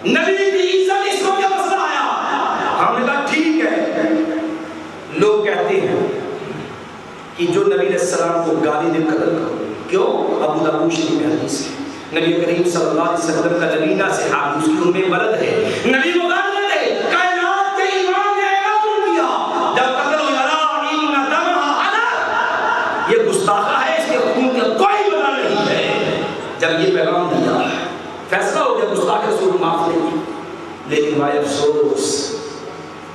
نبی کی عزت اس کو کیا مسئلہ آیا؟ ہم نے کہا ٹھیک ہے. لوگ کہتے ہیں کہ جو نبی علیہ السلام کو گالی دے قتل کرو. کیوں؟ ابو داؤد شریف میں حدیث ہے نبی کریم صلی اللہ علیہ وسلم کا نبینا سے حافظ کی ام ولد ہے. نبی کو گالی دے کائنات کے امام نے اعلان کیا جب قتل ہو جانا ان دمها حلال. یہ گستاخہ ہے, اس کے خون کا کوئی بدلہ نہیں ہے. جب یہ پیغام دیا فیصلہ ہو گیا گستاخ رسول معاف نہیں. لیکن بھائی افسوس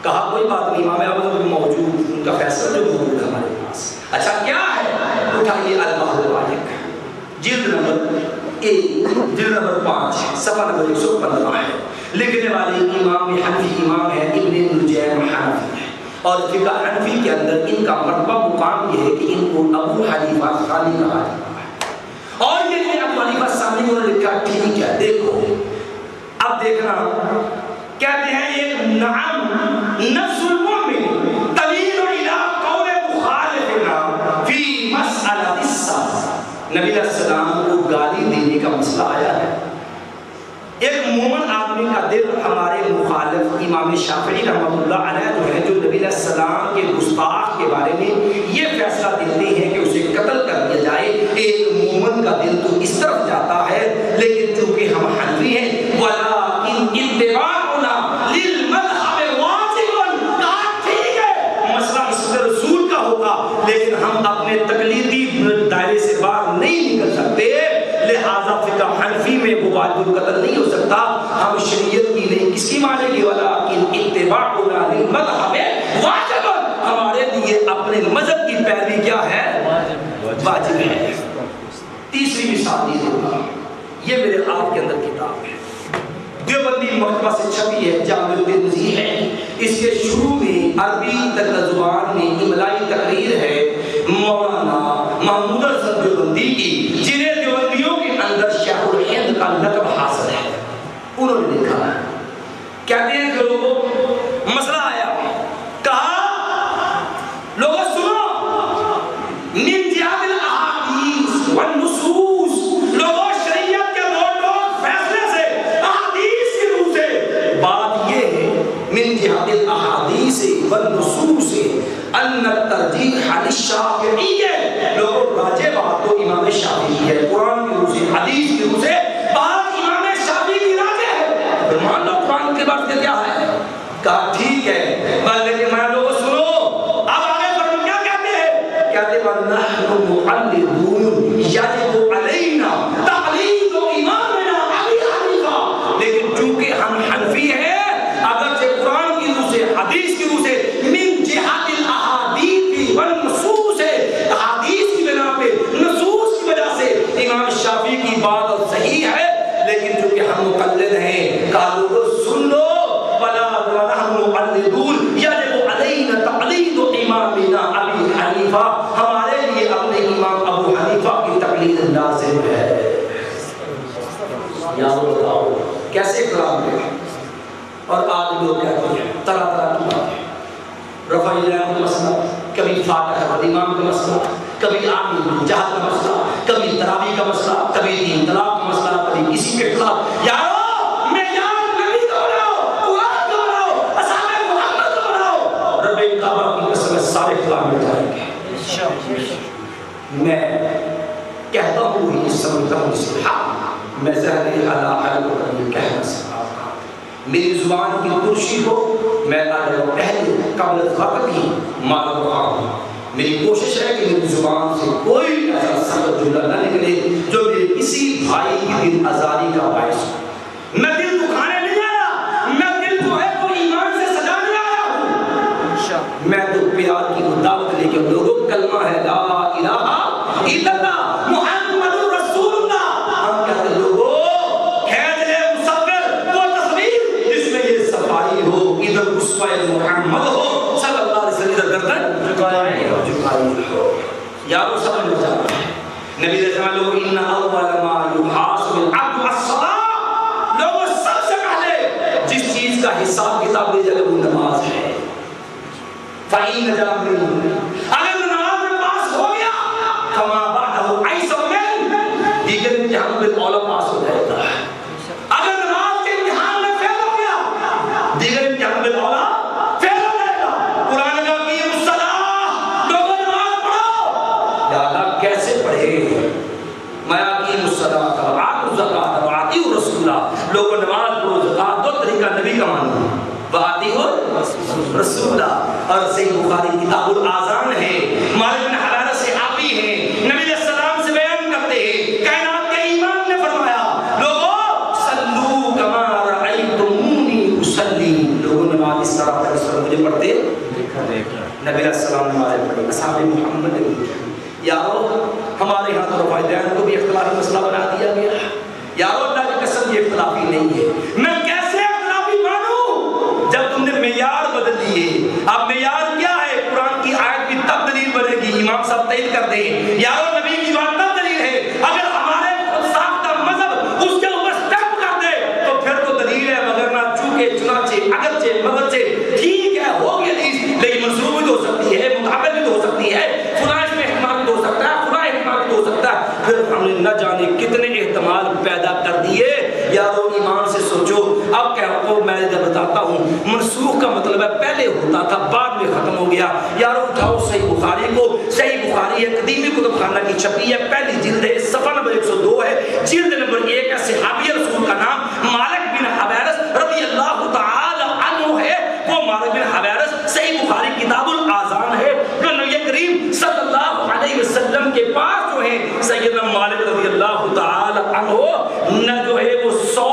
کہا کوئی بات نہیں, امام احمد موجود, ان کا فیصلہ جو موجود ہے ہمارے پاس. اچھا کیا ہے؟ اٹھائیے البحر الواحد جلد نمبر 5 صفحہ نمبر 115 ہے. لکھنے والے امام حنفی امام ہے ابن نجیم حنفی ہے, اور فقہ حنفی کے اندر ان کا مرتبہ مقام یہ ہے کہ ان کو ابو حنیفہ ثانی کہا جاتا ہے. اور یہ ابو حنیفہ ثانی انہوں نے لکھا ٹھیک ہے. دیکھو اب دیکھنا کہتے ہیں ایک نعم نفس المؤمن طویل الى قول مخالفنا فی مسئلہ الصلاۃ. نبی علیہ السلام کو گالی دینے کا مسئلہ آیا ہے. ایک مومن آدمی کا دل ہمارے مخالف امام شافعی رحمۃ اللہ علیہ جو ہے, جو نبی علیہ السلام کے گستاخ کے بارے میں یہ فیصلہ دیتے ہیں کہ اسے قتل کر دیا جائے, ایک مومن کا دل تو اس طرف جاتا ہے. لیکن چونکہ ہم حنفی ہیں وَلَٰكِنْ اتِّبَاعُنَا لِلْمَذْهَبِ وَاجِبٌ, کہا ٹھیک ہے مسئلہ اس سے رسول کا ہوگا لیکن ہم اپنے تقلیدی دائرے سے باہر نہیں نکل سکتے. لہذا فقہ حنفی میں وہ واجب القتل نہیں ہو سکتا. ہم شریعت کی نہیں کس کی مانیں گے؟ وَلَٰكِنْ اتِّبَاعُنَا لِلْمَذْهَبِ وَاجِبٌ, ہمارے لیے اپنے مذہب کی پیروی کیا ہے؟ واجب ہے. تیسری مثال یہ دیتا, یہ میرے ہاتھ کے اندر کتاب ہے, دیوبندی مکتبہ سے چھپی ہے, جامع الترمذی ہے. اس کے شروع میں عربی زبان میں املائی تقریر ہے مولانا محمود حسن دیوبندی کی, جنہیں دیوبندیوں کے اندر شیخ الہند کا لقب حاصل ہے. انہوں نے لکھا ہے, کہتے ہیں کہ لوگوں مسئلہ آیا, کہا لوگوں سنو من جہاد الاحادیث والنصوص, لوگوں شریعت کے دو فیصلے سے احادیث کی روح سے بات یہ ہے من جہاد الاحادیث والنصوص ان الترجیح للشافعی, لوگوں راجع بات تو امام شافعی ہے, قرآن کی روح سے حدیث کی روح سے بات امام شافعی کی راجع ہے. پھر مان لو قرآن کے بات کیا ہے؟ کہا ٹھیک ہے, لیکن میں لوگوں سنو اب آگے بڑھو. کیا کہتے ہیں؟ کہتے ہیں وَنَحْنُ مُعَلِّدُونَ يَجِبُ عَلَيْنَا تَقْلِيدُ إِمَامِنَا أَبِي حَنِیفَہ. لیکن چونکہ ہم حنفی ہیں, اگرچہ قرآن کی روح سے حدیث کی روح سے من جہاد الاحادیث والنصوص ہے, احادیث کی بنا پہ نصوص کی وجہ سے امام شافعی کی بات صحیح ہے, لیکن چونکہ ہم مقلد ہیں, کہا لوگوں سن لو وَلَا نَحْنُ مُعَلِّدُونَ يَجِبُ عَلَيْنَا تَقْلِيدُ إِمَامِنَا أَبِي حَنِیفَہ, ہمارے لیے اپنے امام ابو حنیفہ کی تقلید لازم ہے. یاد بتاؤ کیسے کلام ہے. اور آج لوگ کہتے ہیں طرح طرح کی باتیں, رفع الیدین کا مسئلہ, کبھی فاتحہ امام کا مسئلہ, کبھی آمین جہاد کا مسئلہ, کبھی تراویح کا مسئلہ, کبھی تین طلاق کا مسئلہ, کبھی کسی کے خلاف. یارو میں یار نبی کو بناؤ, قرآن کو بناؤ, اصحاب محمد کو بناؤ, رب کعبہ کی قسم سارے خلاف مل جائیں گے. میں کہتا ہوں یہ سمجھتا ہوں اس سے میں ذہنی اللہ کو کبھی کہہ نہ سکتا. میری زبان کی ترشی کو میں پہلے قبل وقت ہی معلوم رہا ہوں. میری کوشش ہے کہ میری زبان سے کوئی ایسا سخت جملہ نہ نکلے جو میرے کسی بھائی کی دل آزاری کا باعث ہو. میں دل دکھانے نہیں آیا, میں دل جو ہے وہ ایمان سے سجانے آیا ہوں. میں تو پیار کی دعوت لے کے لوگوں کلمہ ہے لا الہ الا اللہ محمد رسول اللہ. ہم کہتے لوگوں کھینچ لے مصور وہ تصویر جس میں یہ صفائی ہو, ادھر اسوہ محمد ہو صلی اللہ علیہ وسلم, ادھر گردن جھکائی ہو. یارو سمجھ جانا ہے نبی علیہ السلام لوگوں ان اول ما یحاسب العبد الصلاۃ, لوگوں سب سے پہلے جس چیز کا حساب کتاب لے جائے وہ نماز ہے. فَإِنَّ نَجَا مِنْهُ, اگر نماز میں پاس ہو گیا فَمَا بَعْدَهُ أَيْسَرُ مِنْهُ, دیگر امتحان میں اولا پاس ہو جائے گا. اگر نماز کے امتحان میں رسولا، لوگوں نماز پڑھو زکات دو، طریقہ نبی کا مانو، وَأَطِیعُوا رسولا۔ اور صحیح بخاری کتاب الاذان ہے، مالک بن حویرث صحابی ہیں، نبی علیہ السلام سے بیان کرتے ہیں، کائنات کے امام نے فرمایا لوگوں صلو کما رأیتمونی اصلی، لوگوں نماز اس طرح پڑھ سر مجھے پڑھتے نبی علیہ السلام نے نماز پڑھی، اصحاب محمد نے یارو ہمارے یہاں تو رفائدین کو بھی اختلافی مسئلہ بنا دیا گیا، یارو اللہ کی قسم یہ اختلافی نہیں ہے، میں کیسے اختلافی مانوں جب تم نے معیار بدل دیے؟ اب معیار کیا ہے؟ قرآن کی آیت کی تب دلیل بنے گی، امام صاحب تائید کر دیں یارو نبی کی بات تب دلیل ہے، اگر ہمارے خود ساختہ مذہب اس کے اوپر سٹیپ کر دے تو پھر تو دلیل ہے، مگر نہ چونکہ چنانچہ اگرچہ مگرچہ ٹھیک ہے ہو گیا لیکن منسوخ بھی تو ہو سکتی ہے، متعبد بھی تو ہو سکتی ہے، فلاش میں احتمال بھی تو ہو سکتا ہے، فلاں احتمال بھی تو ہو سکتا ہے، پھر ہم نے نہ جانے کتنے احتمال پیدا کر دیے۔ یارو ایمان سے سوچو، اب کیا کو میں جب بتاتا ہوں منسوخ کا مطلب ہے پہلے ہوتا تھا بعد میں ختم ہو گیا، یارو اٹھاؤ صحیح بخاری کو، صحیح بخاری ہے قدیمی کتب خانہ کی چھپی ہے، پہلی جلد ہے، صفحہ نمبر 102 ہے، جلد نمبر 1 ہے، صحابی رسول کا نام مالک بن حویرث رضی اللہ تعالی عنہ ہے، وہ مالک بن حویرث صحیح بخاری کتاب الاذان ہے، جو نبی کریم صلی اللہ علیہ وسلم کے پاس جو ہے سیدنا مالک رضی اللہ تعالی عنہ نہ جو ہے وہ 100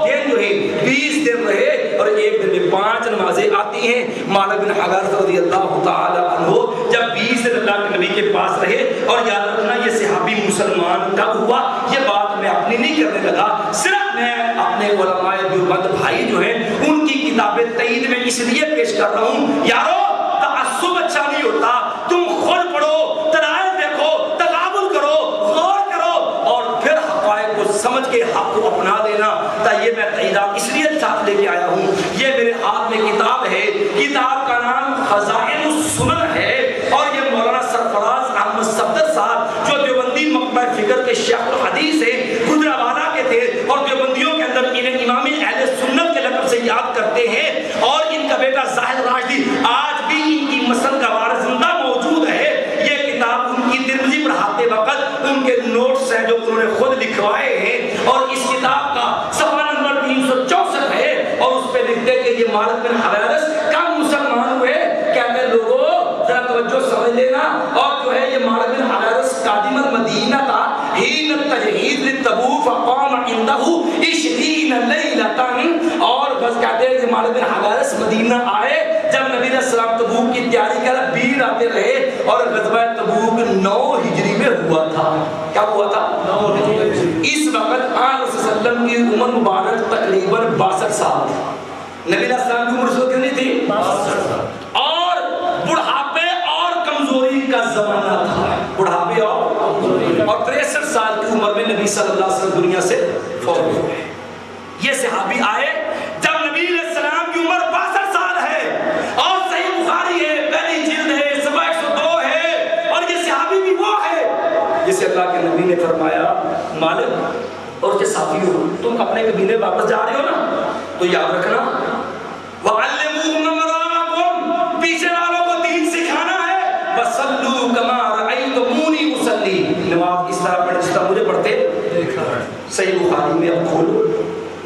دن جو ہے 20 دن رہے اور ایک دن میں 5 نمازیں آتی ہیں۔ مالک بن حویرث رضی اللہ تعالی عنہ جب 20 دن اللہ کے نبی کے پاس رہے، اور یاد رکھنا یہ صحابی مسلمان کب ہوا یہ بات میں اپنی نہیں کرنے لگا، صرف میں اپنے علماء دیوبند بھائی جو ہیں ان کی کتابیں تائید میں اس لیے پیش کر رہا ہوں۔ یارو تعصب اچھا نہیں ہوتا، تم خود پڑھو، دلائل دیکھو، تقابل کرو، غور کرو اور پھر حقائق کو سمجھ کے حق کو اپنا لینا۔ تا یہ میں تائیدات اس لیے ساتھ لے کے آیا ہوں، یہ میرے ہاتھ میں کتاب ہے، کتاب کا نام خزائن السنن ہے، اور یہ مولانا سرفراز احمد صفدر صاحب جو دیوبندی مکتبہ فکر کے شیخ الحدیث ہیں، گجرانوالہ کے تھے، اور دیوبندیوں کے اندر انہیں امام اہل سنت کے لقب سے یاد کرتے ہیں، اور ان کا بیٹا زاہد راشدی آج بھی ان کی مسند کا وارث زندہ موجود ہے۔ یہ کتاب ان کی ترمذی پڑھاتے وقت ان کے نوٹس ہیں جو انہوں نے خود لکھوائے ہیں، اور اس کتاب کا صفحہ نمبر 364 ہے، اور اس پہ لکھتے کہ یہ مالک بن حویرث کم مسلمان ہوئے، کہتے ہیں لوگوں ذرا توجہ سمجھ لینا، اور جو ہے یہ مالک بن حویرث قادم المدینہ تھا، حین التجہیز للتبوک فقام عنده 20 لیلۃ، اور بس کہتے ہیں کہ مالک بن حویرث مدینہ آئے جب نبی علیہ السلام تبوک کی تیاری کر 20 راتیں رہے، اور غزوہ تبوک 9 ہجری میں ہوا تھا۔ کیا ہوا تھا؟ 9 ہجری۔ اس وقت آن صلی اللہ علیہ وسلم کی عمر مبارک تقریباً 62 سال تھی، نبی علیہ السلام کی عمر کتنی تھی؟ 62 سال، اور بڑھاپے اور کمزوری کا زمانہ تھا، بڑھاپے اور 63 سال کی عمر میں نبی صلی اللہ علیہ وسلم دنیا سے فوت ہوئے۔ یہ صحابی آئے جب نبی علیہ السلام کی عمر 62 سال ہے، اور صحیح بخاری ہے، پہلی جلد ہے، صفحہ 102 ہے، اور یہ صحابی بھی وہ ہے جسے اللہ کے نبی نے فرمایا مالک اور کے صحابیوں تم اپنے قبیلے واپس جا رہے ہو نا، تو یاد رکھنا وَعَلِّمُوا مَنْ وَرَاءَكُمْ، پیچھے والوں کو دین سکھانا ہے، وَصَلُّوا كَمَا رَأَيْتُمُونِي أُصَلِّي، نماز اس طرح پڑھ جس طرح مجھے پڑھتے دیکھا۔ صحیح بخاری میں اب کھولو،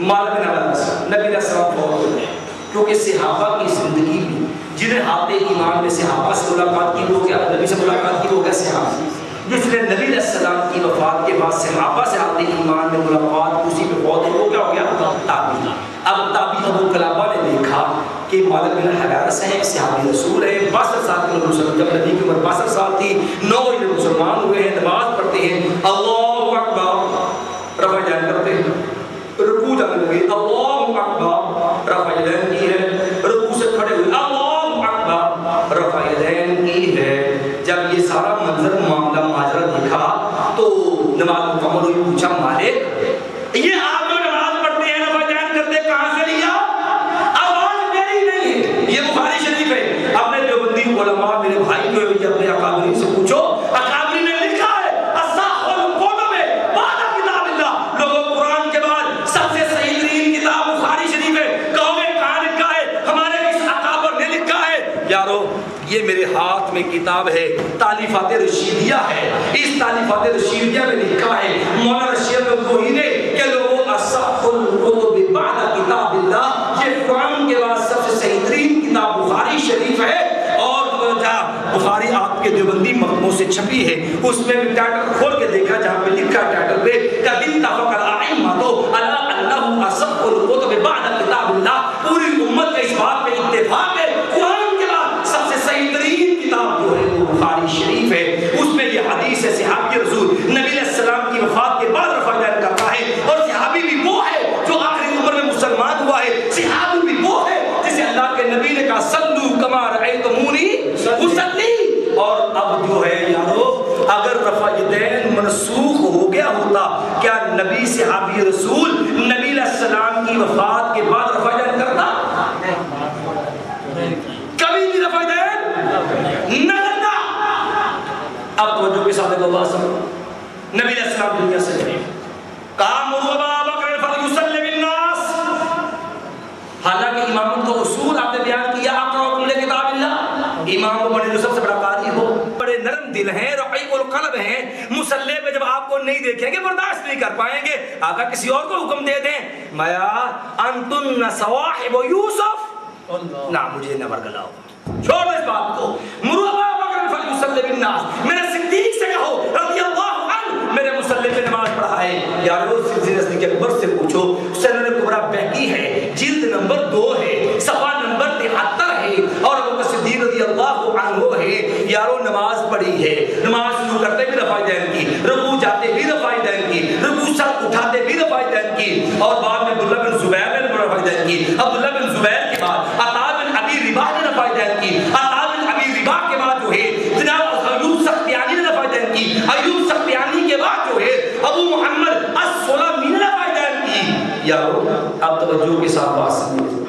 مالک بن حویرث نبی علیہ السلام فوت ہوئے، کیونکہ صحابہ کی زندگی میں جنہیں ہاتھ ایمان میں صحابہ سے ملاقات کی ہو گیا، نبی سے ملاقات کی ہو گیا صحابہ، جس نے نبی علیہ السلام کی وفات کے بعد صحابہ سے ہاتھ ایمان میں ملاقات اسی پہ فوت ہو گیا، ہو گیا تابعی۔ اب تابعی ابو قلابہ نے دیکھا کہ مالک بن حویرث ہیں، صحابی رسول ہیں، 62 سال کے مسلمان، جب نبی کی عمر 62 سال تھی، 9 ہجری میں مسلمان ہوئے ہیں، نماز پڑھتے ہیں، اللہ اکبر رفع جان کرتے ہیں، رکوع جانے لگے، اللہ اکبر رفع یدین کی ہے، رکوع سے کھڑے ہوئے، اللہ اکبر رفع یدین کی ہے۔ جب یہ سارا منظر معاملہ ماجرا دیکھا تو نماز مکمل ہوئی، پوچھا مالک یہ آپ جو نماز پڑھتے ہیں رفع یدین کرتے کہاں سے لیا؟ آواز میری نہیں ہے، یہ بخاری شریف ہے، اپنے دیوبندی علماء میرے بھائی جو ہے اپنے اکابرین سے پوچھو، اکابرین نے لکھا ہے اصح الکتب بعد کتاب اللہ، لوگوں قرآن کے بعد سب سے صحیح ترین کتاب بخاری شریف ہے، کہو گے کہاں لکھا ہے؟ ہمارے اس اکابر نے لکھا ہے۔ یارو یہ میرے ہاتھ میں کتاب ہے، تالیفات رشیدیہ ہے، اس تالیفات رشیدیہ میں لکھا ہے مولانا رشید الگوہی نے کہ لوگوں اصح الکتب بعد کتاب اللہ، یہ قرآن کے بعد سب سے صحیح ترین کتاب بخاری شریف ہے، اور بخاری آپ کے دیوبندی مکتبوں سے چھپی ہے، اس میں بھی ٹائٹل کھول کے دیکھا جہاں پہ لکھا ٹائٹل پہ قد اتفق الائمۃ علی انہ اصح الکتب بعد کتاب اللہ، پوری امت کا اس بات پہ اتفاق ہے قرآن کے بعد سب سے صحیح ترین کتاب جو ہے وہ بخاری شریف ہے۔ اس میں یہ حدیث ہے صحابی رسول نبی علیہ السلام کی وفات کے بعد رفع بیان کرتا ہے، اور صحابی بھی وہ ہے جو آخری عمر میں مسلمان ہوا ہے، صحابی بھی وہ ہے جسے اللہ کے نبی نے کہا صلو کما رأیتمونی اصلی۔ اور اب جو ہے یارو اگر رفع یدین منسوخ ہو گیا ہوتا، کیا نبی صحابی رسول نبی علیہ السلام کی وفات کے بعد رفع یدین کرتا؟ کبھی نہیں رفع یدین نہ کرتا۔ اب توجہ کے ساتھ اللہ سب نبی علیہ السلام دنیا سے گئے، کہا مروا ابا بکر فلیصلی بالناس، حالانکہ امامت کا اصول آپ نے بیان کیا اقرأکم لکتاب اللہ، امام کو بڑے جو سب سے بڑا قاری ہو، بڑے نرم دل ہیں، رقیق القلب ہیں، مصلی پہ جب آپ کو نہیں دیکھیں گے برداشت نہیں کر پائیں گے، آقا کسی اور کو حکم دے دیں، میا انتن صواحب یوسف، نہ مجھے نہ برگلاؤ، چھوڑ اس بات کو، مروا ابا بکر فلیصلی بالناس، میرے صدیق سے کہو رضی اللہ عنہ میرے مصلی پہ نماز پڑھائے۔ یارو سلسلہ صدیق اکبر سے پوچھو، سنن کبریٰ بہقی ہے، جلد نمبر 2 ہے، صفحہ نمبر 73 ہے، اور ابو بکر صدیق رضی اللہ عنہ ہے، یارو نماز پڑھی ہے، نماز شروع کرتے بھی رفع یدین کی، رکوع جاتے بھی رفع یدین کی، رکوع سر اٹھاتے بھی رفع یدین کی، اور بعد میں عبداللہ بن زبیر نے رفع یدین کی، عبداللہ بن زبیر کے بعد عطا بن ابی رباح نے رفع یدین کی، عطا بن ابی رباح کے بعد جو ہے جناب ایوب سختیانی نے رفع یدین کی، ایوب سختیانی کے بعد جو ہے ابو محمد السلمی نے رفع یدین کی۔ یارو اب توجہ کے ساتھ بات سنیے،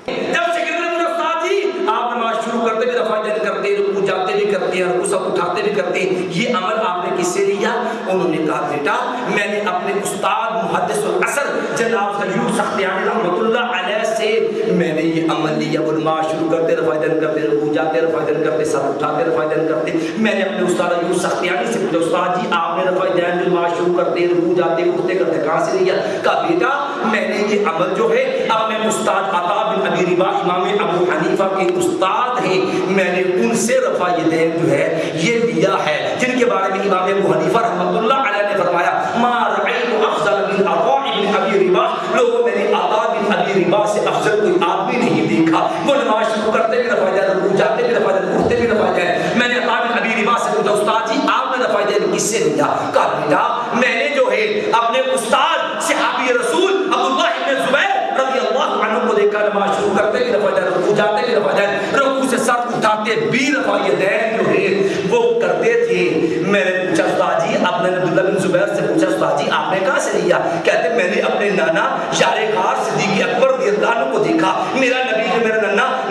جب سکرت استاد جی آپ نماز شروع کرتے بھی رفع یدین کرتے، رکوع جاتے بھی کرتے ہیں، رکوع سب اٹھاتے بھی کرتے ہیں، یہ عمل آپ نے کس سے لیا؟ انہوں نے کہا بیٹا میں نے اپنے استاد محدث العصر جناب ایوب سختیانی رحمۃ اللہ علیہ سے میں نے یہ عمل لیا، وہ نماز شروع کرتے رفع یدین کرتے، رکوع جاتے رفع یدین کرتے، سر اٹھاتے رفع یدین کرتے۔ میں نے اپنے استاد ایوب سختیانی سے پوچھا استاد جی آپ نے رفع یدین نماز شروع کرتے، رکوع جاتے اٹھتے کرتے کہاں سے لیا؟ کہا بیٹا میں نے یہ عمل جو ہے اپنے استاد عطا بن ابی رباح امام ابو حنیفہ کے استاد ہیں، میں نے ان سے رفع یدین جو ہے یہ لیا ہے، جن کے بارے میں امام ابو حنیفہ رحمۃ اللہ علیہ نے فرمایا ما رأیت افضل من عطاء بن ابی رباح، لوگوں میں نے عطا بن ابی رباح سے افضل کوئی آدمی نہیں دیکھا، وہ نماز شروع کرتے بھی رفع یدین، رکوع جاتے بھی رفع یدین، اٹھتے بھی رفع یدین۔ میں نے عطا بن ابی رباح سے پوچھا استاد جی آپ نے رفع یدین کس سے لیا؟ کہا بیٹا میں نے جو ہے اپنے استاد صحابی رسول عبداللہ بن زبیر رضی اللہ عنہ کو دیکھا نماز شروع کرتے بھی رفع یدین، رکوع جاتے بھی رفع یدین، رکوع سے سر اٹھاتے بھی رفع یدین جو ہے وہ کرتے تھے۔ میں نے پوچھا استاد جی آپ نے عبداللہ بن زبیر سے پوچھا استاد جی آپ نے کہاں سے لیا؟ کہتے میں نے اپنے نانا یار غار صدیق اکبر رضی اللہ عنہ کو دیکھا، میرا نبی نے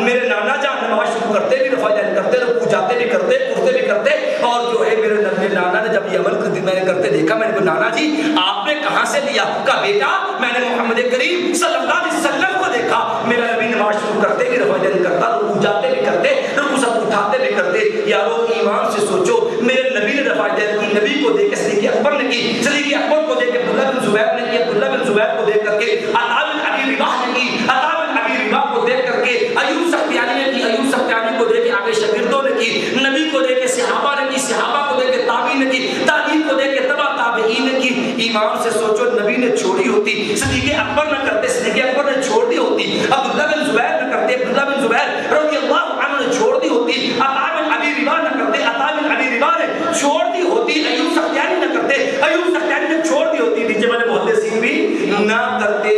میرے نانا جان نماز شروع کرتے بھی رفع یدین کرتے، رکوع جاتے بھی کرتے، اٹھتے بھی کرتے، اور جو ہے میرے نانا نے جب یہ عمل میں نے کرتے دیکھا، میں نے کہا نانا جی آپ نے کہاں سے لیا؟ کہا بیٹا میں نے محمد کریم صلی اللہ علیہ وسلم کو دیکھا، میرا نبی نماز شروع کرتے بھی رفع یدین کرتا، رکوع جاتے بھی کرتے، رکوع سب اٹھاتے بھی کرتے۔ یارو ایمان سے سوچو میرے نبی نے رفع یدین کی، نبی کو دیکھ کے صدیق اکبر نے کی، صدیق اکبر کو دیکھ کے عبداللہ بن زبیر نے کی، عبداللہ بن زبیر کو دیکھ کر کے عطا بن ابی رباح نے کی، عطا بن ابی رباح کو دیکھ کر کے ایوب سختیانی نے کی، ایوب سختیانی کو دیکھ کے آگے شاگردوں نے کی، نبی کو دیکھ کے صحابہ نے کی، صحابہ کو دیکھ کے تابعین نے کی، تابعین کو دیکھ کے تبع تابعین نے کی۔ ایمان سے سوچو نبی نے چھوڑی ہوتی، صدیق اکبر نہ کرتے، صدیق اکبر نے چھوڑ دی ہوتی، عبداللہ بن زبیر نہ کرتے، عبداللہ بن زبیر رضی اللہ عنہ نے چھوڑ دی ہوتی، عطا بن ابی رباح نہ کرتے، عطا بن ابی رباح نے چھوڑ دی ہوتی، ایوب سختیانی نہ کرتے، ایوب سختیانی نے چھوڑ دی ہوتی، نیچے والے محدثین بھی نہ کرتے۔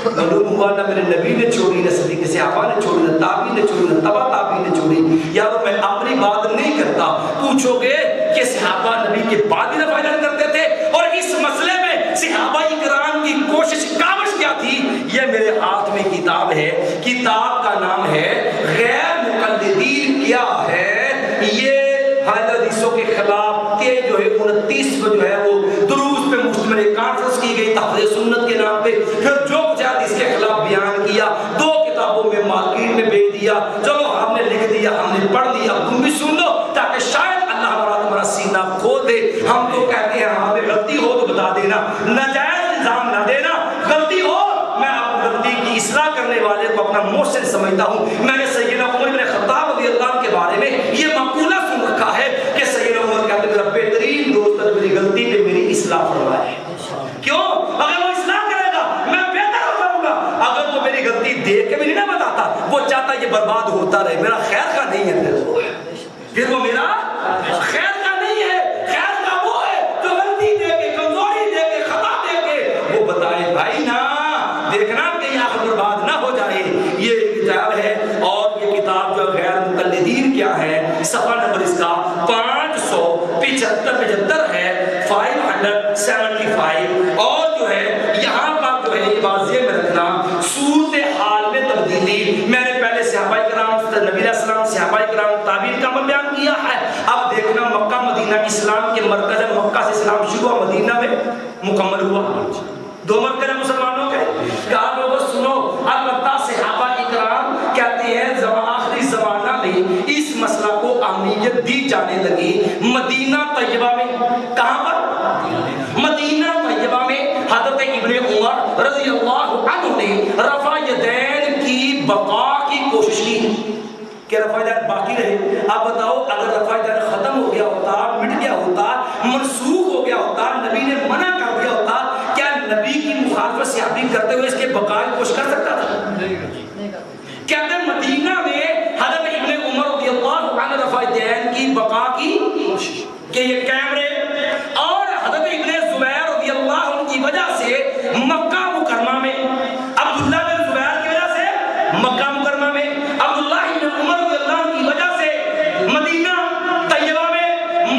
معلوم ہوا نہ میرے نبی نے چھوڑی، نہ صدیق صحابہ نے چھوڑی، نہ تابعین نے چھوڑی، نہ تبع تابعین نے چھوڑی۔ یارو میں اپنی بات نہیں کرتا، پوچھو گے کہ صحابہ نبی کے بعد ہی رفع یدین کرتے تھے، اور اس مسئلے میں صحابہ کرام کی کوشش کاوش کیا تھی؟ یہ میرے ہاتھ میں کتاب ہے، کتاب کا نام ہے غیر مقلدین کیا ہے، یہ حدیثوں کے خلاف کے جو ہے 29 کو جو ہے وہ دروس پہ مشتمل کانفرنس کی گئی تحفظ سنت کے نام پہ، پھر جو کچھ اس کے خلاف بیان کیا 2 کتابوں میں مارکیٹ میں بیچ دیا، چلو ہم نے لکھ دیا، ہم نے پڑھ لیا، تم بھی سن لو تاکہ شاید اللہ ہمارا تمہارا سینہ کھول دے۔ ہم تو کہتے ہیں ہمیں غلطی ہو تو بتا دینا، الزام نہ دینا، غلطی ہو میں اپنی غلطی کی اصلاح کرنے والے کو اپنا محسن سمجھتا ہوں۔ میں نے سیدنا عمر بن خطاب رضی اللہ عنہ کے بارے میں یہ مقولہ سن رکھا ہے کہ سیدنا عمر کہتے ہیں میرا بہترین دوست ہے میری غلطی پہ میری اصلاح فرمائے۔ کیوں؟ اگر وہ اصلاح کرے گا میں بہتر ہو جاؤں گا، اگر وہ میری غلطی دیکھ کے بھی نہیں نہ بتاتا، وہ چاہتا یہ برباد ہوتا رہے، میرا خیر کا نہیں ہے، پھر وہ میرا خیر کا نہیں ہے، خیر کا وہ ہے جو غلطی دے کے کمزوری دے کے خطا دے کے وہ بتائے بھائی نا دیکھنا کہ آخر برباد نہ ہو جائے۔ یہ کتاب ہے اور یہ کتاب جو غیر مقلدین کیا ہے، صفحہ نمبر اس کا 575 ہے، 575، اور جو ہے یہاں پر جو ہے یہ واضح میں رکھنا صورتحال میں تبدیلی۔ میں نے پہلے صحابہ کرام نبی علیہ السلام صحابہ کرام تابعین کا عمل بیان کیا ہے، اب دیکھنا مکہ مدینہ اسلام کے مرکز ہے، مکہ سے اسلام شروع ہوا مدینہ میں مکمل ہوا، 2 مرکز ہیں مسلمانوں کے۔ کہا لوگوں سنو، البتہ صحابہ اکرام کہتے ہیں آخری زمانہ میں اس مسئلہ کو اہمیت دی جانے لگی مدینہ طیبہ میں۔ کہاں پر؟ مدینہ طیبہ میں حضرت ابن عمر رضی اللہ عنہ نے رفع یدین کی بقا کی کوشش کی کہ رفع یدین باقی رہے۔ اب بتاؤ اگر رفع یدین ختم ہو گیا ہوتا، مٹ گیا ہوتا، منسوخ ہو گیا ہوتا، نبی نے منع کر دیا ہوتا، کیا نبی کی مخالفت صحابی کرتے ہوئے اس کے بقا کی کوشش کر سکتا تھا؟ کہتے ہیں مدینہ میں حضرت ابن عمر رضی اللہ عنہ رفع یدین کی بقا کی کوشش کہ یہ کیمرے اور حضرت ابن زبیر رضی اللہ عنہ کی وجہ سے مکہ مکرمہ میں، عبداللہ بن زبیر کی وجہ سے مکہ مکرمہ میں، عبداللہ بن عمر رضی اللہ عنہ کی وجہ سے مدینہ طیبہ میں،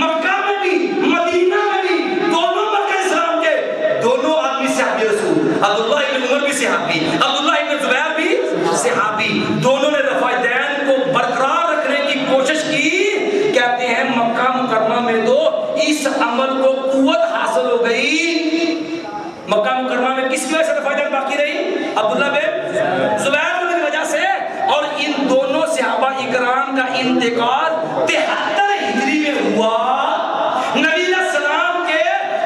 مکہ میں بھی مدینہ میں بھی، دونوں مرکز اسلام کے دونوں آدمی صحابی رسول، عبداللہ بن عمر بھی صحابی، عبداللہ بن زبیر بھی صحابی، دونوں نے رفع یدین کو برقرار رکھنے کی کوشش کی۔ کہتے ہیں مکہ مکرمہ میں تو اس عمل کو قوت حاصل ہو گئی۔ مکہ مکرمہ میں کس کی وجہ سے رفع یدین باقی رہی؟ عبداللہ بن زبیر کی وجہ سے، اور ان دونوں صحابہ اکرام کا انتقال 73 ہجری میں ہوا۔ نبی علیہ السلام کے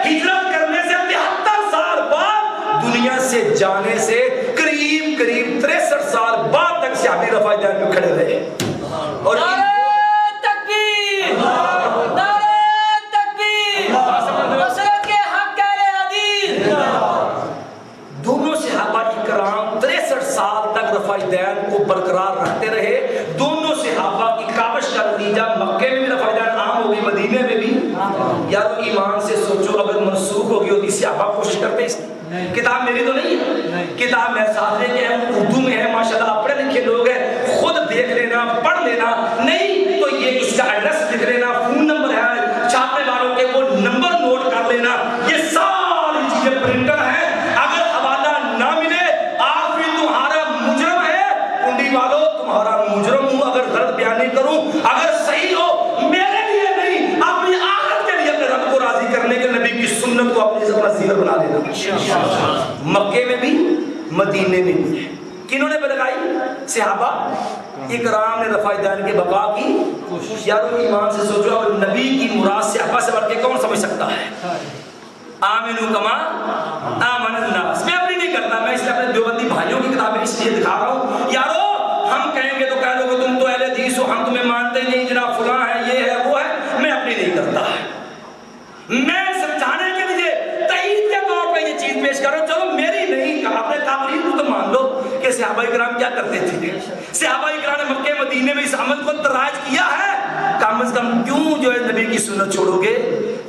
ہجرت کرنے سے 73 سال بعد دنیا سے جانے سے قریب 63 سال بعد تک صحابی رفع یدین پہ کھڑے رہے۔ اور دونوں صحابہ اکرام 63 سال تک رفع یدین کو برقرار رکھتے رہے۔ دونوں صحابہ کی کاوش کا نتیجہ مکے میں بھی رفع یدین عام ہو گئی، مدینے میں بھی۔ یارو ایمان سے سوچو اگر منسوخ ہو گئی ہوتی صحابہ کوشش کرتے اس کتاب میری تو نہیں ہے، کتاب میں ساتھ لے کے اردو میں ہے، ماشاءاللہ پڑھے لکھے لوگ ہیں، خود دیکھ لینا پڑھ لینا، نہیں تو یہ اس کا ایڈریس لکھ لینا، فون نمبر ہے چھاپنے والوں کے وہ نمبر نوٹ کر لینا، یہ ساری چیزیں پرنٹر ہیں۔ اگر حوالہ نہ ملے آخری تمہارا مجرم ہے، کنڈی والوں تمہارا مجرم ہوں اگر غلط بیان نہیں کروں، اگر صحیح ہو میرے لیے نہیں اپنی آخرت کے لیے اپنے رب کو راضی کرنے کے نبی کی سنت کو اپنی اپنا زیور بنا لینا۔ مکے میں بھی مدینے میں بھی کنہوں نے بلگائی؟ صحابہ اکرام نے رفع یدین کے بقا کی کوشش۔ یارو ایمان سے سوچو اگر نبی کی مراد صحابہ سے بڑھ کے کون سمجھ سکتا ہے؟ آمنو کما آمن الناس، میں اپنی نہیں کرتا، میں اس لیے اپنے دیوبندی بھائیوں کی کتابیں اس لیے دکھا رہا ہوں۔ یارو ہم کہیں گے تو کہہ لو گے تم تو اہل حدیث ہو، ہم تمہیں مانتے نہیں، جناب فلاں ہے یہ ہے وہ ہے، میں اپنی نہیں کرتا، میں سمجھانے کے لیے تائید کے طور پہ یہ چیز پیش کر رہا ہوں۔ چلو میری نہیں، اپنے تابعین کو تو مان لو کہ صحابہ کرام کیا کرتے تھے۔ صحابہ کرام نے مکہ مدینے میں اس عمل کو ترائج کیا ہے، کم از کم کیوں جو ہے نبی کی سنت چھوڑو گے؟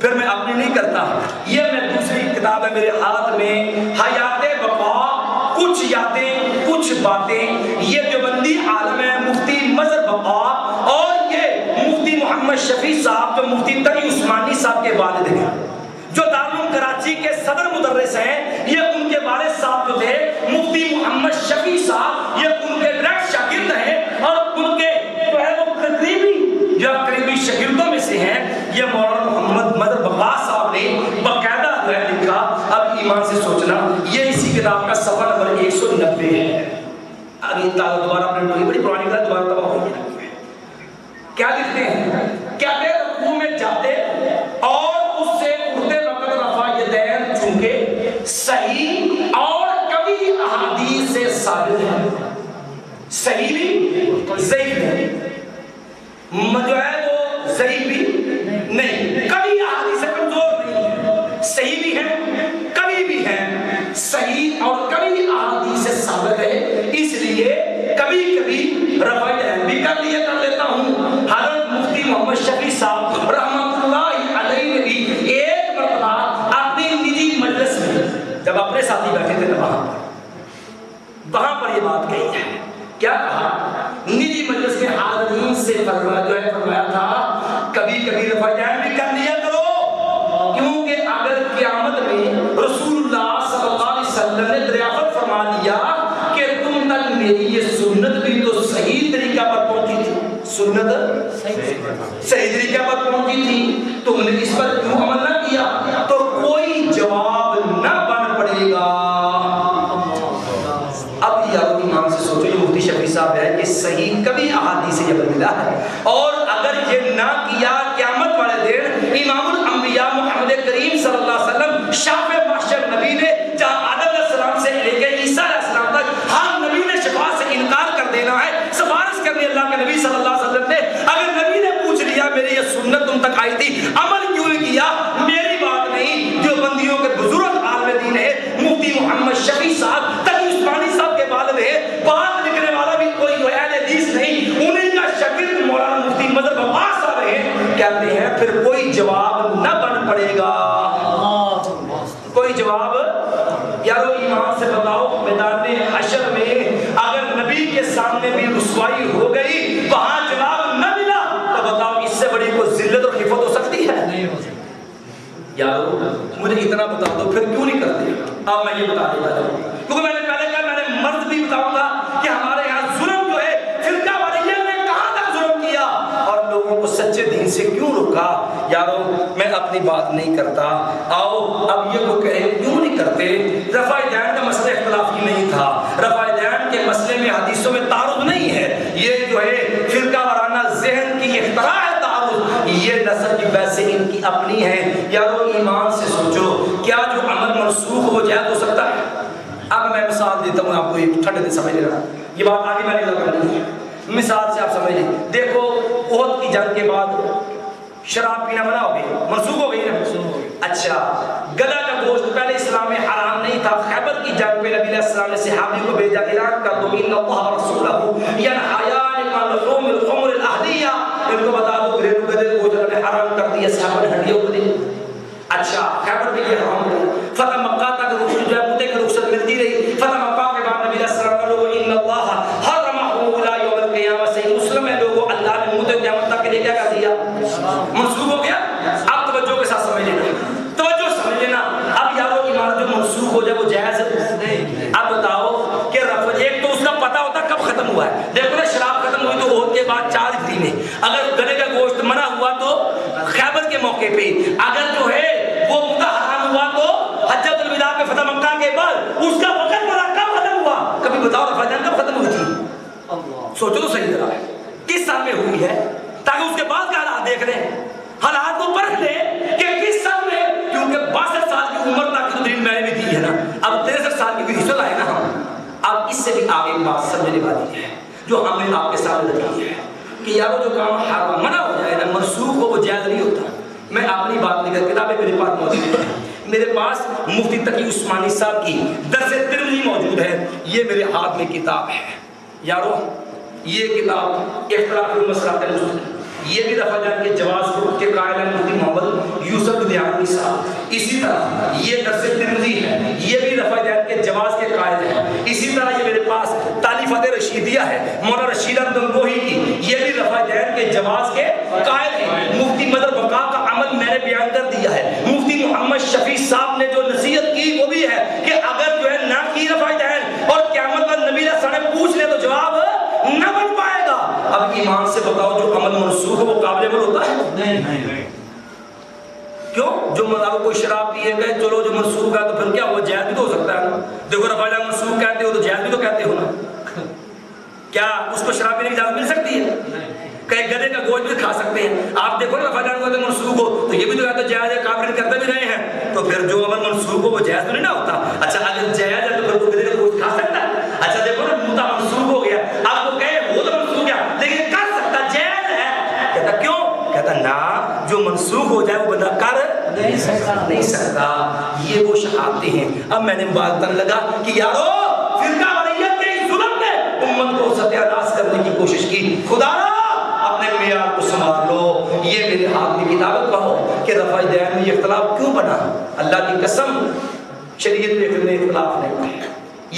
پھر میں اپنی نہیں کرتا۔ یہ میں دوسری کتاب ہے میرے ہاتھ میں، حیات بقا، کچھ یادیں کچھ باتیں، یہ دیوبندی عالم ہے مفتی مظہر بقا، اور یہ مفتی محمد شفیع صاحب جو مفتی تقی عثمانی صاحب کے والد ہیں، جو دارالعلوم کراچی کے صدر مدرس ہیں، یہ ان کے والد صاحب جو تھے مفتی محمد شفیع صاحب، یہ ان کے ڈائریکٹ شاگرد ہیں، اور ان کے جو ہے وہ قریبی شاگردوں میں سے ہیں۔ یہ مولانا محمد مظہر بقا صاحب نے باقاعدہ جو ہے لکھا، اب ایمان سے سوچنا، یہ اسی کتاب کا صفحہ نمبر 190 ہے۔ ابھی دوبارہ اپنے بڑی پرانی کتاب دوبارہ تباہ ہو گئی۔ کیا لکھتے ہیں؟ کیا رکوع میں جاتے اور اس سے اٹھتے وقت رفع یدین چونکہ صحیح اور کبھی احادیث سے ثابت ہے، صحیح بھی ضعیف بھی، جو ہے وہ ضعیف بھی نہیں، کبھی احادیث سے کمزور نہیں ہے، صحیح بھی ہے کبھی بھی ہے، صحیح اور کبھی احادیث سے ثابت ہے، اس لیے کبھی کبھی رفع دین بھی کر لیتا ہوں۔ حضرت مفتی محمد شفیع صاحب رحمۃ اللہ علیہ نے بھی ایک مرتبہ اپنی نجی مجلس میں جب اپنے ساتھی بیٹھے تھے وہاں پر یہ بات کہی ہے، کیا کہا؟ نجی مجلس میں حاضرین سے فرمایا تھا کبھی کبھی رفع دین بھی کر لیا کرو، کیونکہ اگر قیامت میں رسول اللہ صلی اللہ علیہ وسلم نے دریافت فرما لیا کہ تم تک میری یہ سنت بھی تو صحیح طریقہ پر پہنچی تھی، سنت صحیح طریقہ پر پہنچی تھی، تم نے اس پر کیوں عمل نہ کیا، تو کوئی جواب نہ بن پڑے گا۔ اب یارو امام سے سوچو، یہ مفتی شفیع صاحب ہے کہ صحیح کبھی احادیث سے جبر ملا ہے، اور اگر یہ نہ کیا قیامت والے دن امام الانبیاء محمد کریم صلی اللہ علیہ وسلم شاف محشر نبی نے جہاں آدم علیہ السلام سے لے کے عیسیٰ علیہ السلام تک ہر نبی نے شفاعت سے انکار کر دینا ہے، سفارش کرنی اللہ کے نبی صلی اللہ علیہ وسلم نے، اگر نبی نے پوچھ لیا میری یہ سنت تم تک آئی تھی عمل کیوں نہیں کیا، میری بات نہیں، جو بندیوں کے بزرگ عالم دین ہے مفتی محمد شفیع صاحب تقی عثمانی صاحب کے والد ہے، بات لکھنے والا بھی کوئی اہل حدیث نہیں، انہیں کا شاگرد مولانا مفتی مظہر عباس صاحب ہیں، کہتے ہیں پھر کوئی جواب نہ بن پڑے گا، کوئی جواب۔ یارو ایمان سے بتاؤ، میدان حشر میں اگر نبی کے سامنے بھی رسوائی ہو گئی، وہاں جواب نہ ملا، تو بتاؤ اس سے بڑی کوئی ذلت اور خفت ہو سکتی ہے؟ نہیں ہو سکتی۔ یارو مجھے اتنا بتا دو پھر کیوں نہیں کرتے؟ اب میں یہ بتا دیتا ہوں، کیونکہ میں نے پہلے کہا میں نے مرد بھی بتاؤں گا کہ ہمارے یہاں ظلم جو ہے فرقہ واریت نے کہاں تک ظلم کیا اور لوگوں کو سچے دین سے کیوں روکا۔ یارو میں اپنی بات نہیں کرتا، آؤ اب یہ کو کہے کیوں نہیں کرتے؟ رفع دین کا مسئلہ اختلافی نہیں تھا، رفع دین کے مسئلے میں حدیثوں میں تعارض نہیں ہے، یہ جو ہے فرقہ وارانہ ذہن کی اختراع ہے تعارض، یہ نسل کی بحث ان کی اپنی ہے۔ یارو ایمان سے سوچو، کیا جو عمل منسوخ ہو جائے ہو سکتا ہے؟ اب میں مثال دیتا ہوں آپ کو، ایک ٹھنڈے دن سمجھ لینا، یہ بات آگے میں نے کرنی ہے، مثال سے آپ سمجھ لیں۔ دیکھو احد کی جنگ کے بعد شراب پینا منع ہو گئی، منسوخ ہو گئی نا؟ اچھا، گدھا کا گوشت پہلے اسلام میں حرام نہیں تھا، خیبر کی جنگ پہ نبی علیہ السلام نے صحابی کو بھیجا، اعلان کر دو ان اللہ ورسولہ ینہیان عن لحوم الخمر الاہلیہ، ان کو بتا دو گھریلو گدھے کو گوشت نے حرام کر دیا، صحابہ نے ہڈیوں کو دی۔ اچھا، خیبر پہ یہ حرام ہو گیا، فتح مکہ تک جو ہے مدے کی رخصت ملتی رہی، فتح مکہ کے بعد نبی علیہ السلام نے لوگوں ان اللہ حرمہ الی یوم القیامہ، صحیح مسلم ہے، لوگوں اللہ نے مدے قیامت تک کے لیے کیا کر دیا؟ منسوخ ہو گیا۔ اب توجہ کے ساتھ سمجھ لینا، توجہ سمجھ لینا، اب یارو ایمان جو منسوخ ہو جائے وہ جائز نہیں۔ اب بتاؤ کہ رفع، ایک تو اس کا پتہ ہوتا کب ختم ہوا ہے، دیکھو نا شراب ختم ہوئی تو احد کے بعد 4 ہجری میں، اگر گدھے کا گوشت منع ہوا تو خیبر کے موقع پہ، اگر جو ہے وہ مدہ حرام ہوا تو حجۃ الوداع میں فتح مکہ کے بعد، اس کا وقت پتا کب ختم ہوا؟ کبھی بتاؤ رفع دین کب ختم ہوئی تھی؟ سوچو تو صحیح ذرا، کس سال میں ہوئی ہے، تاکہ اس کے بعد کا حالات دیکھ لیں، حالات کو پرکھ لیں کہ کس سال میں، کیونکہ 62 سال کی عمر تک تو دلیل میں نے بھی دی ہے نا، اب 63 سال کی بھی حصہ لائے نا ہم۔ اب اس سے بھی آگے بات سمجھنے والی ہے جو ہم نے آپ کے سامنے رکھی ہے کہ یارو جو کام حرام منع ہو جائے نا، منسوخ ہو، وہ جائز نہیں ہوتا۔ میں اپنی بات نہیں کر، کتابیں میرے پاس موجود ہیں، میرے پاس مفتی تقی عثمانی صاحب کی درس ترمذی موجود ہے، یہ میرے ہاتھ میں کتاب ہے یارو، یہ کتاب اختلاف المسلک المسلم، یہ بھی رفع دین کے جواز کے قائل ہیں مفتی محمد یوسف دیانوی صاحب۔ اسی طرح یہ درس ترمذی ہے، یہ بھی رفع دین کے جواز کے قائل ہیں۔ اسی طرح یہ میرے پاس تالیفات رشیدیہ ہے مولانا رشید احمد گنگوہی کی، یہ بھی رفع دین کے جواز کے قائل ہیں۔ مفتی مظہر بقا کا عمل میں نے بیان کر دیا ہے، مفتی محمد شفیع صاحب نے جو نصیحت کی وہ بھی ہے کہ اگر جو ہے نہ کی رفع دین اور قیامت پر نبی علیہ السلام نے پوچھ لے تو جواب نہ بن پائے گا۔ اب ایمان سے بتاؤ جو عمل منسوخ ہے وہ قابل عمل ہوتا ہے؟ نہیں۔ کیوں؟ جو مطلب کوئی شراب پیے گئے چلو جو منسوخ ہے تو پھر کیا ہوا، جائز بھی تو ہو سکتا ہے نا، دیکھو رفع دین منسوخ کہتے ہو تو جائز بھی تو کہتے ہو نا، کیا اس کو شراب پینے کی اجازت مل سکتی ہے؟ کہیں گدے کا گوشت بھی کھا سکتے ہیں. آپ دیکھو نا رفع دین کو منسوخ ہو تو یہ بھی تو کہتے ہیں جائز ہے, کافر کرتے بھی رہے ہیں, تو پھر جو عمل منسوخ ہو وہ جائز تو نہیں نہ ہوتا. اچھا اگر جائز ہے تو پھر وہ گدے کا گوشت کھا سکتا ہے. اچھا دیکھو نا موتا منسوخ ہو گیا, آپ کو کہے وہ تو منسوخ گیا لیکن کر سکتا جائز ہے. کہتا کیوں؟ کہتا نا جو منسوخ ہو جائے وہ بندہ کر نہیں سکتا. یہ وہ شہادتیں ہیں. اب میں نے بات کرنے لگا کہ یارو فرقہ واریت کے ظلم نے امت کو ستیہ کرنے کی کوشش کی. خدا اپنے معیار کو سنبھال لو. یہ میرے ہاتھ میں کتاب کہو کہ رفع دین میں یہ اختلاف کیوں بنا؟ اللہ کی قسم شریعت میں اختلاف نہیں ہے.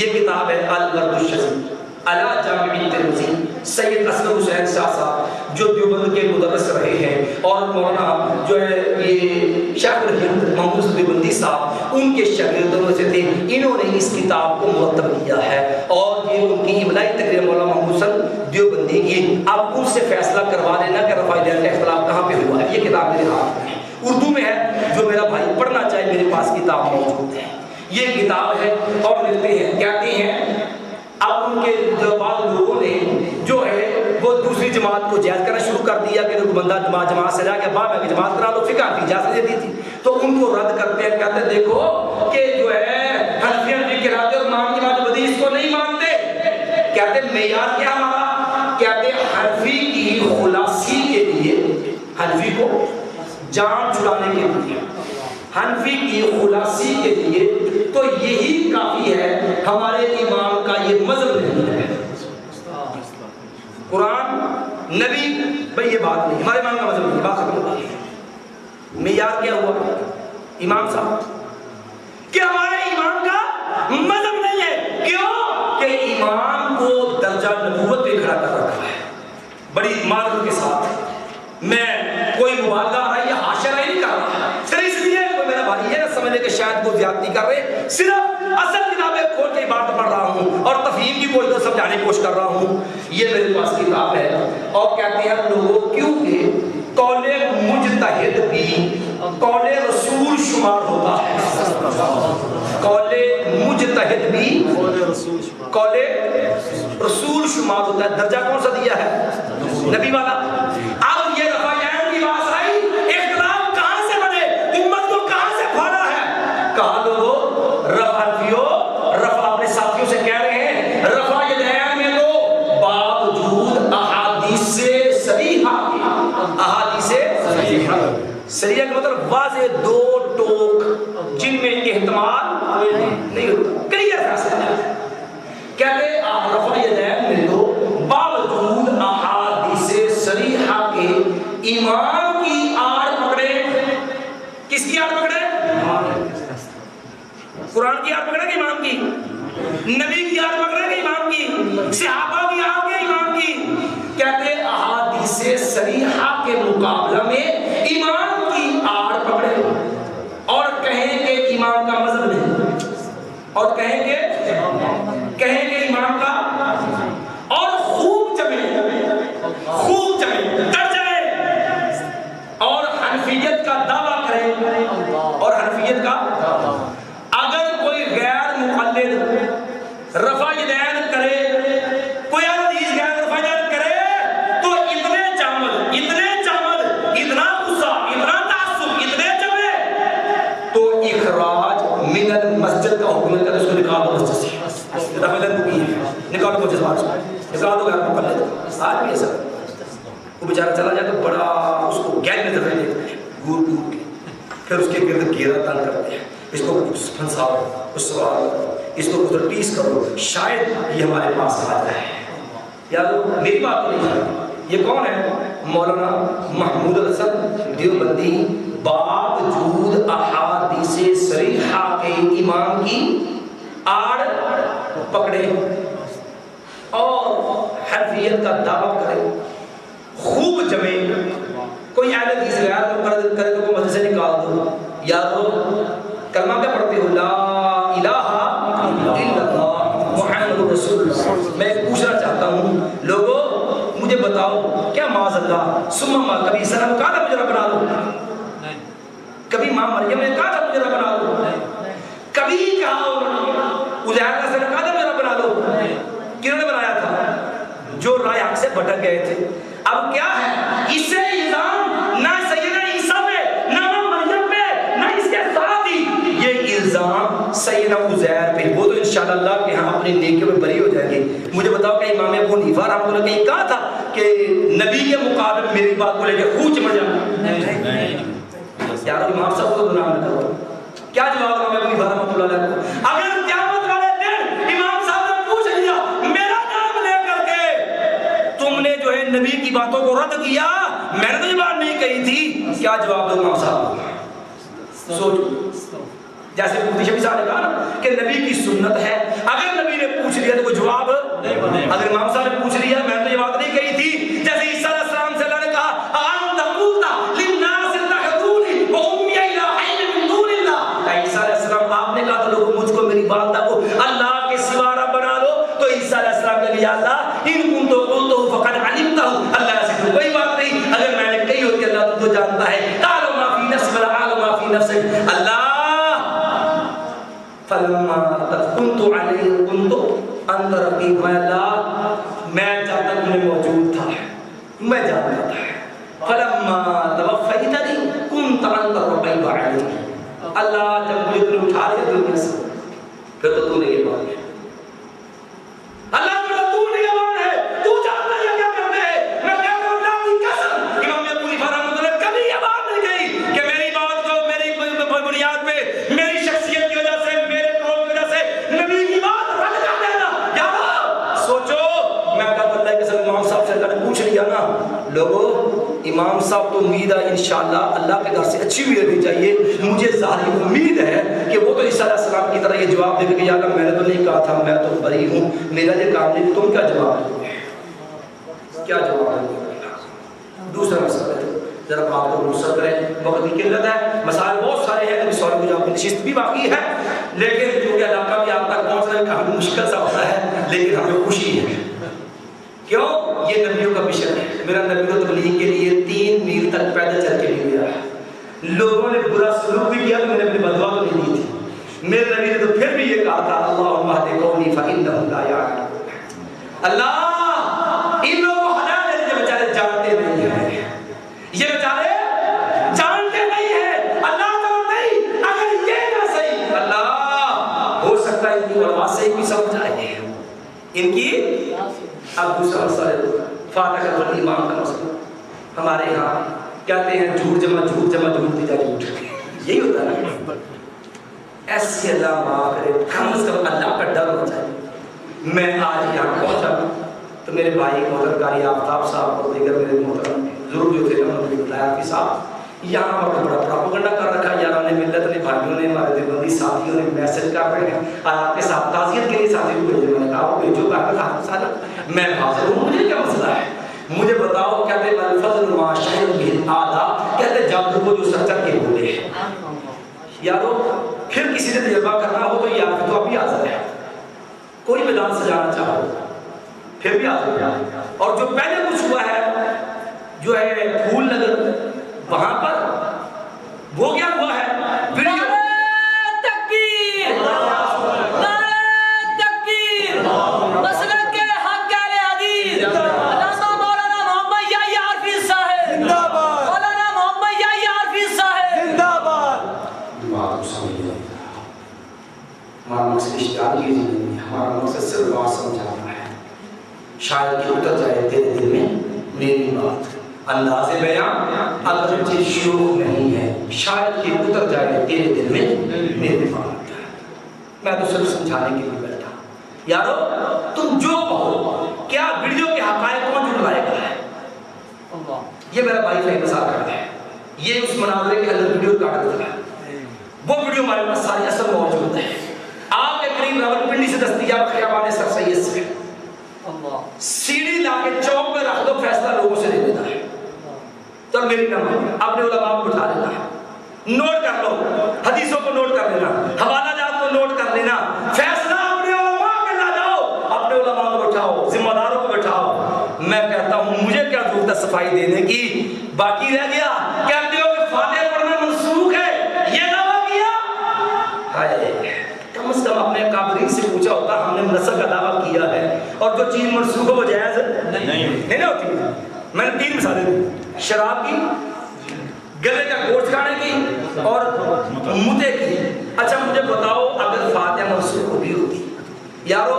یہ کتاب ہے المرد الشذیذ علی جامع الترمذی. سید اصغر حسین شاہ صاحب جو دیوبند کے مدرس رہے ہیں اور مولانا جو ہے یہ شیخ الہند محمود دیوبندی صاحب ان کے شاگردوں میں سے تھے. انہوں نے اس کتاب کو مرتب کیا ہے اور یہ ان کی املائی تقریر مولانا محمود صاحب دیوبندی کی. آپ ان سے فیصلہ کروا لینا کہ رفع دین کا اختلاف کہاں پہ ہوا ہے. یہ کتاب میرے ہاتھ میں ہے, اردو میں ہے. جو میرا بھائی پڑھنا چاہے میرے پاس کتاب موجود ہے. یہ کتاب ہے اور لکھتے ہیں کہتے ہیں اب ان کے جو بعض لوگوں نے جو ہے وہ دوسری جماعت کو جائز کرنا شروع کر دیا کہ کوئی بندہ جماعت سے جا کے بعد میں جماعت کرا لو, فقہ کی اجازت دے دی تھی. تو ان کو رد کرتے ہیں, کہتے ہیں دیکھو کہ جو ہے حنفی کے راتے اور امام کی بات بدی اس کو نہیں مانتے. کہتے ہیں معیار کیا ہمارا؟ کہتے ہیں حنفی کی خلاصی کے لیے, حنفی کو جان چھڑانے کے لیے, حنفی کی خلاصی کے لیے تو یہی کافی ہے. ہمارے امام کا یہ مذہب نہیں ہے. قرآن نبی بھئی یہ بات نہیں, ہمارے امام کا مذہب نہیں, بات ختم ہو گئی. معیار کیا ہوا امام صاحب کہ ہمارے امام کا مذہب نہیں ہے. کیوں؟ کہ امام کو درجہ نبوت پہ کھڑا کر رکھا ہے. بڑی معذرت کے ساتھ میں کوئی مبالغہ ہے یا حاشر نہیں کر رہا, صرف اس لیے کوئی میرا بھائی ہے نہ سمجھے کہ شاید وہ زیادتی کر رہے, صرف اصل کتابیں کھول کے بات پڑھ رہا ہوں اور تفہیم کی کوئی تو سمجھانے کی کوشش کر رہا ہوں. یہ میرے پاس کتاب ہے اور کہتے ہیں لوگوں کیونکہ قول مجتہد بھی قول رسول شمار ہوتا ہے. قول مجتہد بھی قول رسول شمار ہوتا ہے. درجہ کون سا دیا ہے؟ نبی والا. اب یہ رفع دین کی بات آئی, اختلاف کہاں سے بنے, امت کو کہاں سے پھاڑا ہے؟ کہا لوگوں رفع حنفیوں, رفع اپنے ساتھیوں سے کہہ رہے ہیں رفع دین میں تو باوجود احادیث صریحہ, احادیث صریحہ کا مطلب واضح دو ٹوک جن میں احتمال نہیں ہوتا, کلیئر فیصلہ ہے. کہتے آپ رفع دین میں تو باوجود احادیث صریحہ کے امام کی آڑ پکڑے. کس کی آڑ پکڑے؟ قرآن کی آڑ پکڑے کہ امام کی؟ نبی کی آڑ پکڑے کہ امام کی؟ صحابہ کی آڑ کے امام کی؟ کہتے احادیث صریحہ کے مقابلہ میں امام کی آڑ پکڑے اور کہیں کہ امام کا مذہب نہیں, اور کہیں کہ امام کا, اور خوب جمے ڈر جائے اور حنفیت کا دعویٰ کرے. اور حنفیت کا اگر کوئی غیر مقلد رفع دین کرے, کوئی حدیث غیر رفع دین کرے تو اتنے چامل, اتنا غصہ, اتنا تعصب, اتنے جمے تو اخراج من المسجد کا حکم ہے کہ اس کو نکال دو مسجد سے. رفع دین کو کی نکالو مسجد سے, نکال دو غیر مقلد. آج بھی ایسا وہ بیچارہ چلا جائے تو بڑا اس کو گہری نظر سے دیکھتے ہیں, گور کے پھر اس کے گرد گھیرا تان کرتے ہیں, اس کو پھنساؤ, اس سوال اس کو ادھر ٹیس کرو, شاید یہ ہمارے پاس آ جائے. یار میری بات نہیں ہے, یہ کون ہے؟ مولانا محمود الحسن دیوبندی. باوجود احادیث صریحہ کے امام کی آڑ پکڑے اور حنفیت کا دعویٰ کرے, خوب جمے. کوئی اہل حدیث غیر مقلد کرے تو کوئی مسجد سے نکال دو. یارو کلمہ کیا پڑھتے ہو؟ لا الہ الا اللہ محمد رسول اللہ. میں پوچھنا چاہتا ہوں لوگوں مجھے بتاؤ کیا معاذ اللہ ثم ما کبھی عیسیٰ نے کہا تھا مجھے رب بنا دو؟ کبھی ماں مریم نے کہا تھا مجھے رب بنا دو؟ کبھی کہا عزیر نے کہا تھا مجھے رب بنا دو؟ کنہوں نے بنایا تھا؟ جو رائے حق سے بھٹک گئے تھے. اب کیا ہے اسے الزام نہ سیدنا عیسیٰ پہ نہ مریم پہ نہ اس کے ساتھ ہی یہ الزام سیدنا عزیر پہ، وہ تو انشاءاللہ اللہ کے ہاں اپنی نیکیوں میں بری ہو جائیں گے. مجھے بتاؤ کہ امام ابو حنیفہ رحمۃ اللہ کہیں کہا تھا کہ نبی کے مقابل میری بات کو لے کے خوچ مر جانا؟ یار امام صاحب کو گناہ نہ کرو. کیا جواب امام ابو حنیفہ رحمۃ اللہ علیہ کو؟ اگر قیامت والے دن امام صاحب نے پوچھ لیا میرا نام لے کر کے تم نے جو ہے نبی کی باتوں کو رد کیا، میں نے تو یہ بات نہیں کہی تھی، کیا جواب دو امام صاحب؟ سوچو. جیسے مفتی شفیع صاحب نے کہا نا کہ نبی کی سنت ہے، اگر نبی نے پوچھ لیا تو کوئی جواب، اگر امام صاحب نے پوچھ لیا میں نے تو یہ بات نہیں کہی تھی. جیسے عیسیٰ علیہ السلام سے اللہ نے کہا انت قلت للناس اتخذونی وامي الہین من دون اللہ، عیسیٰ علیہ السلام آپ نے کہا تھا لوگوں مجھ کو میری والدہ کو اللہ کے سوا رب بنا لو، تو عیسیٰ علیہ السلام نے کہا یا اللہ ان كنت قلته فقد علمته، اللہ سے کوئی بات نہیں، اگر میں نے کہی ہوتی اللہ تو جانتا ہے. قالوا ما في نفسك ولا اعلم ما في نفسك، اللہ فلما كنت عليه كنت انت رقیب، میں اللہ میں جب تک میں موجود تھا میں جانتا تھا. فلما توفیتنی كنت انت رقیب علی، اللہ جب مجھے تو اٹھا لیا دنیا سے پھر تو نے یہ بات اللہ تو نے یہ بات ہے تو جانتا ہے کیا کرتے ہیں. میں کہہ رہا ہوں اللہ کی قسم امام ابو حنیفہ رحمۃ اللہ کبھی یہ بات نہیں کہی کہ میری بات کو میری بنیاد پہ میری شخصیت کی وجہ سے میرے قول کی وجہ سے نبی کی بات رد کر دینا. یار سوچو، میں کہتا اللہ کے ساتھ امام صاحب سے اللہ نے پوچھ لیا نا لوگوں، امام صاحب تو امید ہے انشاءاللہ اللہ کے در سے اچھی امید رہنی چاہیے. مجھے ظاہری امید ہے کہ وہ تو عیسیٰ علیہ السلام کی طرح یہ جواب دے کہ یا اللہ میں نے تو نہیں کہا تھا میں تو بری ہوں، میرا یہ کام نہیں. تم کیا جواب دو گے؟ کیا جواب دو گے؟ دوسرا مسئلہ ہے ذرا بات کو مصر کریں، وقت کی قلت ہے، مسائل بہت سارے ہیں، ابھی سوال مجھے آپ کی نشست بھی باقی ہے، لیکن کیونکہ علاقہ بھی آپ تک پہنچنا کافی مشکل سا ہوتا ہے، لیکن ہمیں خوشی ہے. کیوں؟ یہ نبیوں کا مشن ہے. میرا نبی کو تبلیغ کے لیے 3 میل تک پیدل چل کے نہیں گیا. لوگوں نے برا سلوک بھی کیا تو میں نے اپنی بدوا تو نہیں دی تھی. میرے نبی نے تو پھر بھی یہ کہا تھا اللہم اہد قومی فانہم لا یعلمون، اللہ ان لوگوں کو ہدایت دے دیجیے، بیچارے جانتے نہیں ہیں، یہ بیچارے جانتے نہیں ہیں. اللہ تو نہیں، اگر یہ نہ صحیح اللہ ہو سکتا ہے ان کی علماء سے بھی سمجھ آئے ان کی. اب دوسرا مسئلہ ہے فاتحہ اور ایمان کا مسئلہ. ہمارے یہاں کہتے ہیں جھوٹ جمع جھوٹ جمع جھوٹ تیجا جھوٹ، یہی ہوتا ہے نا. ایسے اللہ معاف کرے، کم از کم اللہ کا ڈر ہو جائے. میں آج یہاں پہنچا تو میرے بھائی محترم قاری آفتاب صاحب اور دیگر میرے محترم ضرور جو تھے انہوں نے بتایا کہ صاحب یہاں پر بڑا پراپگنڈا کر رکھا ہے یاروں نے، ملت نے، بھائیوں نے، ہمارے دیوبندی ساتھیوں نے میسج کر رہے ہیں آپ کے ساتھ تعزیت کے لیے ساتھی کو بھیجے. میں نے کہا وہ بھیجو باقی ساتھ ساتھ میں حاضر ہوں، مجھے کیا مسئلہ ہے. مجھے بتاؤ کہتے ہیں الفضل ما شہر به الاعداء، کہتے ہیں جادو کو جو سر چڑھ کے بولے. یارو پھر کسی نے تجربہ کرنا ہو تو یار تو ابھی حاضر ہے، کوئی میدان سجانا چاہو پھر بھی حاضر ہے. اور جو پہلے کچھ ہوا ہے جو ہے پھول نگر وہاں پر وہ کیا ہوا ہے ویڈیو تکبیر تکبیر مسلک کے حق اہل حدیث علامہ مولانا محمد یحییٰ عارفی صاحب زندہ باد، مولانا محمد یحییٰ عارفی صاحب زندہ باد. ہمارا مقصد اشتعال کی نہیں ہے، ہمارا مقصد صرف بات سمجھانا ہے. شاید کہ اتر جائے تیرے دل میں میری بات، انداز بیان اگرچہ شروع نہیں ہے، شاید کہ اتر جائے تیرے دل میں میری بات. میں تو صرف سمجھانے کے لیے بیٹھا. یارو تم جو کہو، کیا ویڈیو کے حقائق کون جھٹلائے گا ہے؟ یہ میرا بھائی فہیم صاحب کرتا ہے، یہ اس مناظرے کے اندر ویڈیو کاٹ دیتا ہے. وہ ویڈیو ہمارے پاس ساری اصل موجود ہے، آپ کے قریب راولپنڈی سے دستیاب خیابان سر سید سے. سیڑھی لا کے چوک میں رکھ دو، فیصلہ لوگوں سے دے دیتا ہے. تو میری نام اپنے علماء کو بٹھا لینا ہے، نوٹ کر لو، حدیثوں کو نوٹ کر لینا، حوالہ جات کو نوٹ کر لینا، فیصلہ اپنے علماء کے لا جاؤ، اپنے علماء کو بٹھاؤ، ذمہ داروں کو بٹھاؤ. میں کہتا ہوں مجھے کیا ضرورت ہے صفائی دینے کی؟ باقی رہ گیا کہتے ہو کہ فاتحہ پڑھنا منسوخ ہے، یہ دعویٰ کیا. ہائے کم از کم اپنے قابلین سے پوچھا ہوتا ہم نے منسخ کا دعویٰ کیا ہے، اور جو چیز منسوخ ہو وہ جائز نہیں ہوتی. میں نے 3 مثالیں دی، شراب کی، گلے کا گوشت کھانے کی اور مدے کی۔ اچھا مجھے بتاؤ اگر فاتحہ منسوخ ہوئی ہوتی، یارو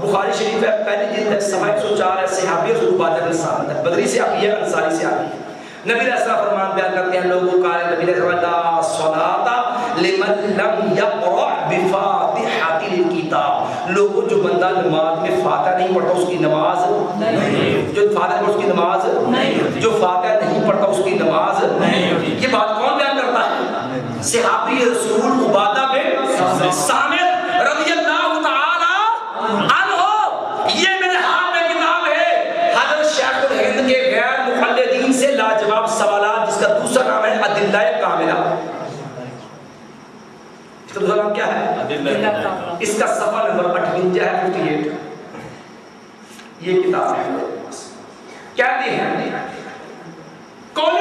بخاری شریف ہے پہلی جلد ہے صفحہ 104 ہے، صحابی رسول عبادہ بن صامت ہے، بدری سے آبی ہے، انصاری سے آبی ہے۔ نبی علیہ السلام فرمان بیان کرتے ہیں لوگوں کا، نبی علیہ السلام لا صلاۃ لمن لم یقرأ بفاتحۃ الکتاب، لوگوں جو بندہ نماز میں فاتحہ نہیں پڑھتا اس کی نماز نہیں، جو فاتحہ پڑھتا اس کی نماز نہیں، جو فاتحہ نہیں پڑھتا اس کی نماز نہیں۔ یہ بات کون بیان کرتا ہے؟ صحابی رسول عبادہ بن صامت رضی اللہ تعالی عنہ۔ یہ میرے ہاتھ میں کتاب ہے حضرت شیخ الہند کے غیر مقلدین سے لاجواب سوالات، جس کا دوسرا نام ہے ادلہ کاملہ۔ اس کا دوسرا نام کیا ہے؟ اس کا صفحہ نمبر 58 ہے، 58۔ یہ کتاب ہے کہتی ہے قول